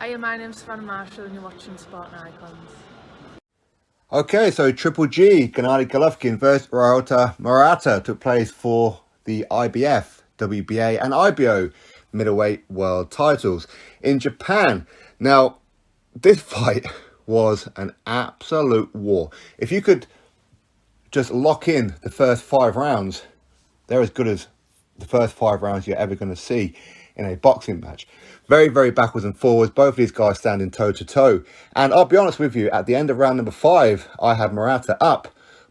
Hiya, my name's Savannah Marshall and you're watching Sport and Icons. Okay, so Triple G, Gennady Golovkin versus Ryota Murata took place for the IBF, WBA and IBO middleweight world titles in Japan. Now, this fight was an absolute war. If you could just lock in the first 5 rounds, they're as good as the first 5 rounds you're ever going to see in a boxing match. Very, very backwards and forwards. Both of these guys standing toe to toe. And I'll be honest with you, at the end of round number 5, I had Murata up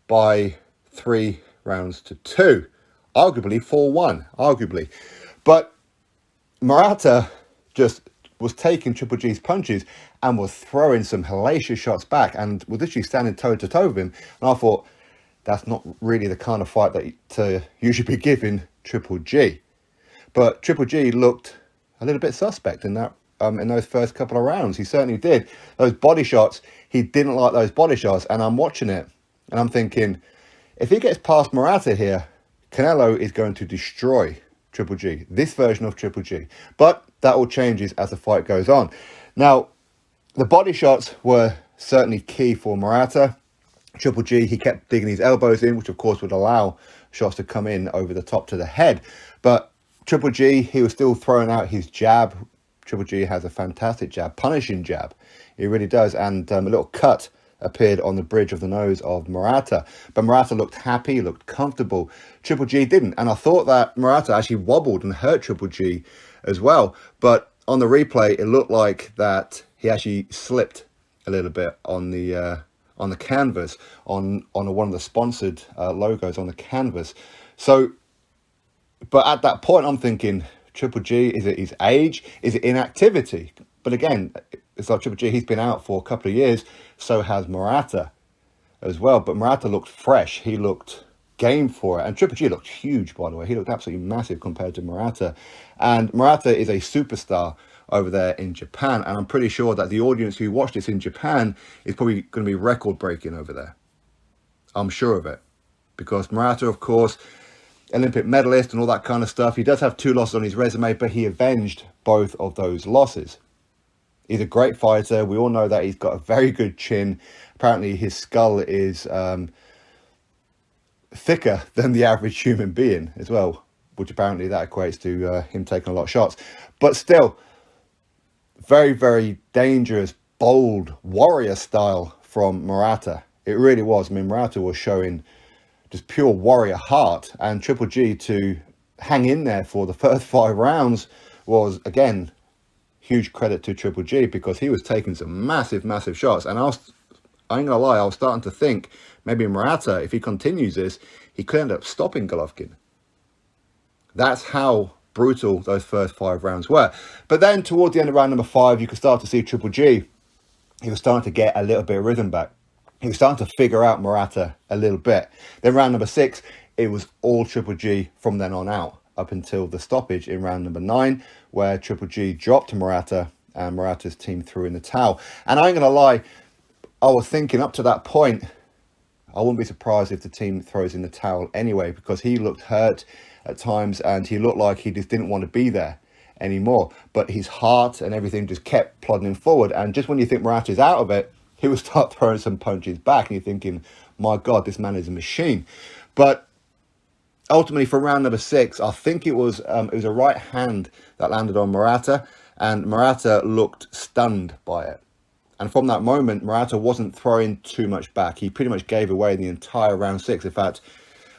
by 3 rounds to 2. Arguably 4-1, arguably. But Murata just was taking Triple G's punches and was throwing some hellacious shots back and was literally standing toe to toe with him. And I thought, that's not really the kind of fight that you should be giving Triple G. But Triple G looked a little bit suspect in that in those first couple of rounds. He certainly did. Those body shots, he didn't like those body shots. And I'm watching it and I'm thinking, if he gets past Murata here, Canelo is going to destroy Triple G, this version of Triple G. But that all changes as the fight goes on. Now, the body shots were certainly key for Murata. Triple G, he kept digging his elbows in, which of course would allow shots to come in over the top to the head. But Triple G, he was still throwing out his jab. Triple G has a fantastic jab, punishing jab. He really does. And a little cut appeared on the bridge of the nose of Murata. But Murata looked happy, looked comfortable. Triple G didn't. And I thought that Murata actually wobbled and hurt Triple G as well. But on the replay, it looked like that he actually slipped a little bit on the canvas, on one of the sponsored logos on the canvas. So, but at that point, I'm thinking, Triple G, is it his age? Is it inactivity? But again, it's like Triple G, he's been out for a couple of years. So has Murata as well. But Murata looked fresh. He looked game for it. And Triple G looked huge, by the way. He looked absolutely massive compared to Murata. And Murata is a superstar over there in Japan. And I'm pretty sure that the audience who watched this in Japan is probably going to be record breaking over there. I'm sure of it. Because Murata, of course, Olympic medalist and all that kind of stuff. He does have 2 losses on his resume, but he avenged both of those losses. He's a great fighter. We all know that he's got a very good chin. Apparently his skull is thicker than the average human being as well, which apparently that equates to him taking a lot of shots. But still, very, very dangerous, bold, warrior style from Murata. It really was. I mean, Murata was showing just pure warrior heart, and Triple G to hang in there for the first 5 rounds was, again, huge credit to Triple G, because he was taking some massive, massive shots. And I ain't gonna lie, I was starting to think maybe Murata, if he continues this, he could end up stopping Golovkin. That's how brutal those first 5 rounds were. But then towards the end of round number 5, you could start to see Triple G, he was starting to get a little bit of rhythm back. He was starting to figure out Murata a little bit. Then round number 6, it was all Triple G from then on out, up until the stoppage in round number 9, where Triple G dropped Murata and Murata's team threw in the towel. And I ain't gonna lie, I was thinking up to that point, I wouldn't be surprised if the team throws in the towel anyway, because he looked hurt at times and he looked like he just didn't want to be there anymore. But his heart and everything just kept plodding forward. And just when you think Murata's out of it, he would start throwing some punches back, and you're thinking, my God, this man is a machine. But ultimately, for round number 6, I think it was a right hand that landed on Murata, and Murata looked stunned by it. And from that moment, Murata wasn't throwing too much back. He pretty much gave away the entire round 6. In fact,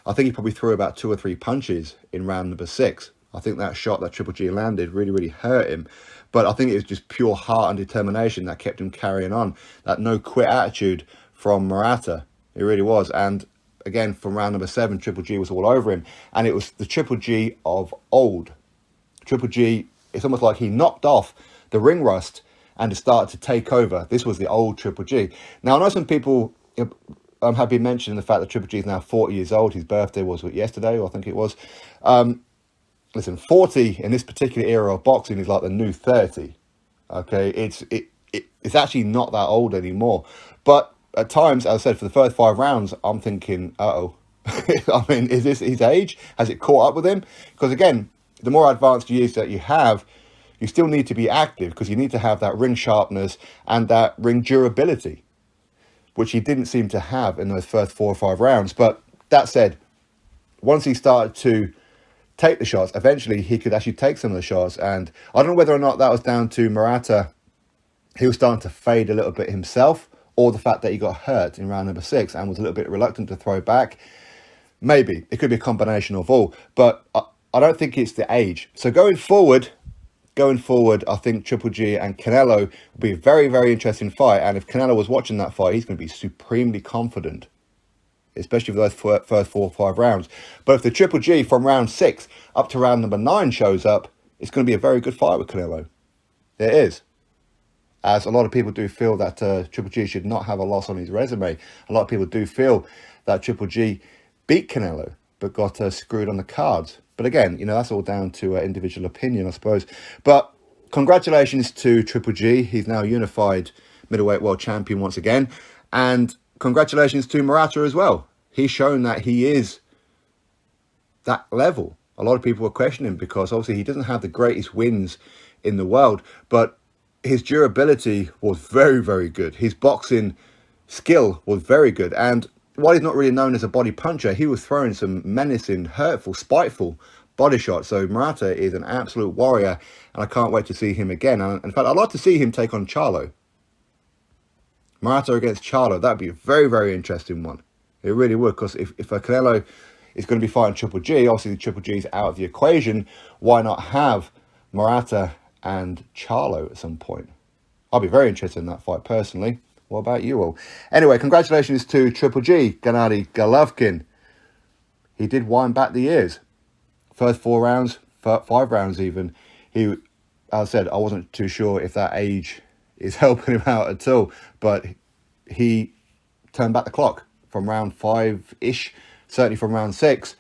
I think he probably threw about 2 or 3 punches in round number 6. I think that shot that Triple G landed really, really hurt him. But I think it was just pure heart and determination that kept him carrying on. That no-quit attitude from Murata. It really was. And again, from round number 7, Triple G was all over him. And it was the Triple G of old. Triple G, it's almost like he knocked off the ring rust and started to take over. This was the old Triple G. Now, I know some people have been mentioning the fact that Triple G is now 40 years old. His birthday was yesterday, or I think it was. Listen, 40 in this particular era of boxing is like the new 30. Okay, it's actually not that old anymore. But at times, as I said, for the first 5 rounds, I'm thinking, uh-oh. I mean, is this his age? Has it caught up with him? Because again, the more advanced years that you have, you still need to be active because you need to have that ring sharpness and that ring durability, which he didn't seem to have in those first 4 or 5 rounds. But that said, once he started to take the shots, eventually he could actually take some of the shots. And I don't know whether or not that was down to Murata. He was starting to fade a little bit himself, or the fact that he got hurt in round number 6 and was a little bit reluctant to throw back. Maybe. It could be a combination of all. But I don't think it's the age. So going forward, I think Triple G and Canelo will be a very, very interesting fight. And if Canelo was watching that fight, he's going to be supremely confident, especially for those first 4 or 5 rounds. But if the Triple G from round 6 up to round number 9 shows up, it's going to be a very good fight with Canelo. It is. As a lot of people do feel that Triple G should not have a loss on his resume. A lot of people do feel that Triple G beat Canelo, but got screwed on the cards. But again, that's all down to individual opinion, I suppose. But congratulations to Triple G. He's now unified middleweight world champion once again. And congratulations to Murata as well. He's shown that he is that level. A lot of people were questioning him because obviously he doesn't have the greatest wins in the world, but his durability was very, very good. His boxing skill was very good. And while he's not really known as a body puncher, he was throwing some menacing, hurtful, spiteful body shots. So Murata is an absolute warrior, and I can't wait to see him again. And in fact, I'd like to see him take on Charlo. Murata against Charlo, that'd be a very, very interesting one. It really would, because if Canelo is going to be fighting Triple G, obviously Triple G is out of the equation. Why not have Murata and Charlo at some point? I'll be very interested in that fight personally. What about you all? Anyway, congratulations to Triple G, Gennady Golovkin. He did wind back the years. First 4 rounds, 5 rounds even. As I said, I wasn't too sure if that age is helping him out at all, but he turned back the clock from round 5-ish, certainly from round 6.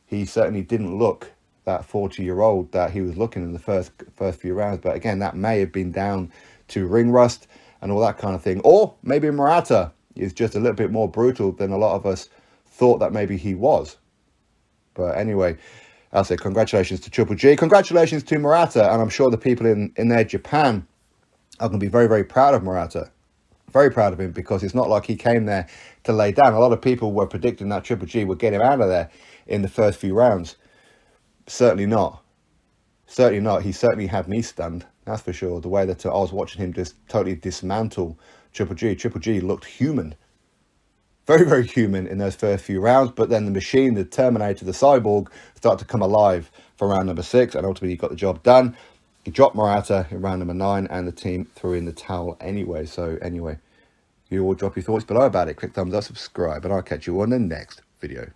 He certainly didn't look that 40-year-old that he was looking in the first few rounds. But again, that may have been down to ring rust and all that kind of thing. Or maybe Murata is just a little bit more brutal than a lot of us thought that maybe he was. But anyway, I'll say congratulations to Triple G. Congratulations to Murata. And I'm sure the people in there, Japan, are going to be very, very proud of Murata. Very proud of him, because it's not like he came there to lay down. A lot of people were predicting that Triple G would get him out of there in the first few rounds. Certainly not. Certainly not. He certainly had me stunned. That's for sure. The way that I was watching him just totally dismantle Triple G. Triple G looked human. Very, very human in those first few rounds. But then the machine, the Terminator, the cyborg, started to come alive for round number 6. And ultimately he got the job done. He dropped Murata in round number 9. And the team threw in the towel anyway. So anyway, you all drop your thoughts below about it. Click thumbs up, subscribe. And I'll catch you on the next video.